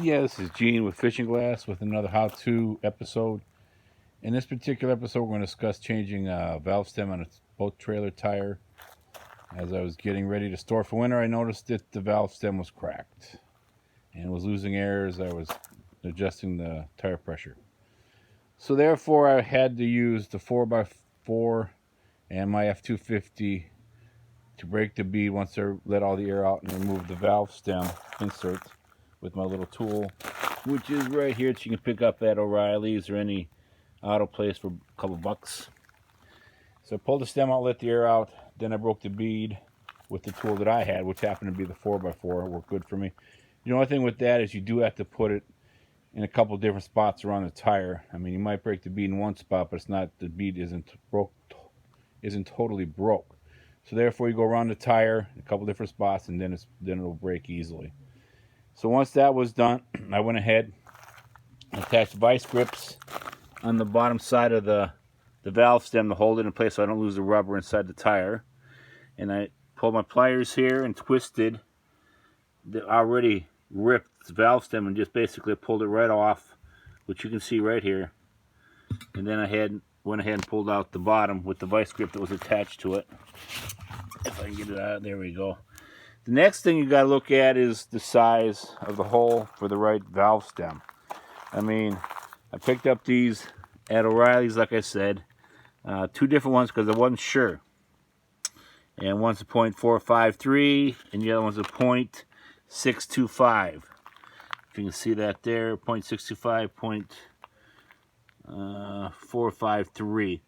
Yeah, this is Gene with Fishing Glass with another how-to episode. In this particular episode, we're going to discuss changing a valve stem on a boat trailer tire. As I was getting ready to store for winter, I noticed that the valve stem was cracked and was losing air as I was adjusting the tire pressure. So therefore, I had to use the 4x4 and my F250 to break the bead once I let all the air out and remove the valve stem insert with my little tool, which is right here that you can pick up at O'Reilly's or any auto place for a couple bucks. So I pulled the stem out, let the air out, then I broke the bead with the tool that I had, which happened to be the 4x4. It worked good for me. The only thing with that is you do have to put it in a couple different spots around the tire. I mean, you might break the bead in one spot, but it's not, the bead isn't totally broke. So therefore, you go around the tire in a couple different spots, and then it'll break easily. So once that was done, I went ahead and attached vice grips on the bottom side of the valve stem to hold it in place so I don't lose the rubber inside the tire. And I pulled my pliers here and twisted the already ripped valve stem and just basically pulled it right off, which you can see right here. And then I went ahead and pulled out the bottom with the vice grip that was attached to it. If I can get it out, there we go. The next thing you got to look at is the size of the hole for the right valve stem. I mean, I picked up these at O'Reilly's, like I said, two different ones because I wasn't sure. And one's a .453 and the other one's a .625. If you can see that there, .625, .453.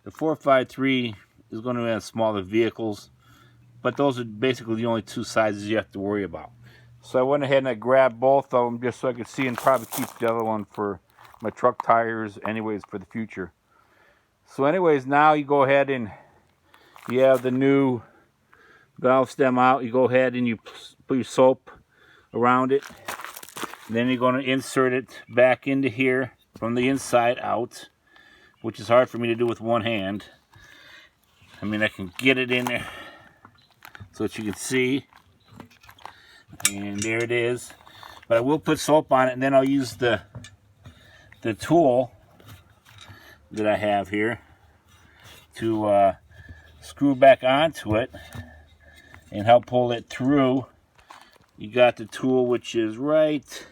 The 453 is going to have smaller vehicles, but those are basically the only two sizes you have to worry about. So I went ahead and I grabbed both of them just so I could see, and probably keep the other one for my truck tires anyways for the future. So anyways, now you go ahead and you have the new valve stem out. You go ahead and you put your soap around it. And then you're going to insert it back into here from the inside out, which is hard for me to do with one hand. I mean, I can get it in there so that you can see. And there it is. But I will put soap on it, and then I'll use the tool that I have here to screw back onto it and help pull it through. You got the tool, which is right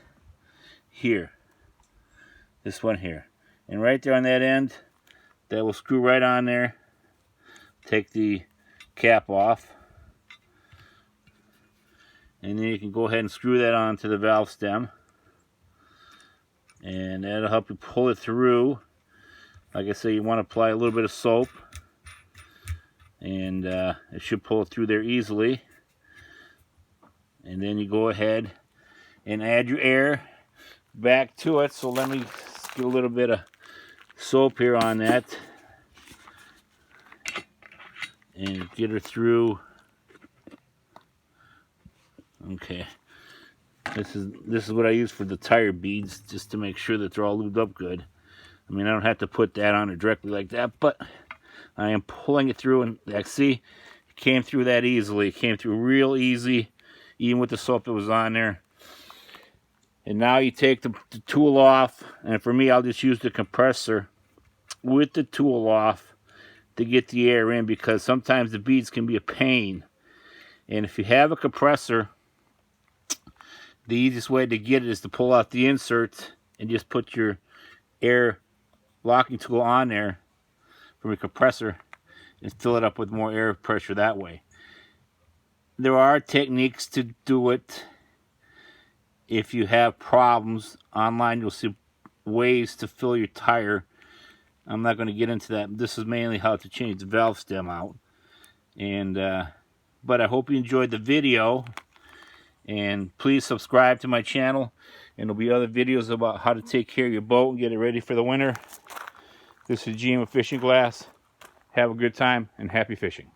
here. This one here. And right there on that end, that will screw right on there. Take the cap off. And then you can go ahead and screw that onto the valve stem. And that'll help you pull it through. Like I say, you want to apply a little bit of soap. And it should pull it through there easily. And then you go ahead and add your air back to it. So let me get a little bit of soap here on that. And get her through. Okay, this is what I use for the tire beads, just to make sure that they're all lubed up good. I mean, I don't have to put that on it directly like that, but I am pulling it through, and see, it came through that easily. It came through real easy, even with the soap that was on there. And now you take the tool off, and for me, I'll just use the compressor with the tool off to get the air in, because sometimes the beads can be a pain. And if you have a compressor, the easiest way to get it is to pull out the insert and just put your air locking tool on there from your compressor and fill it up with more air pressure that way. There are techniques to do it. If you have problems online, you'll see ways to fill your tire. I'm not going to get into that. This is mainly how to change the valve stem out. And but I hope you enjoyed the video. And please subscribe to my channel, and there'll be other videos about how to take care of your boat and get it ready for the winter. This is Gene with Fishing Glass. Have a good time and happy fishing.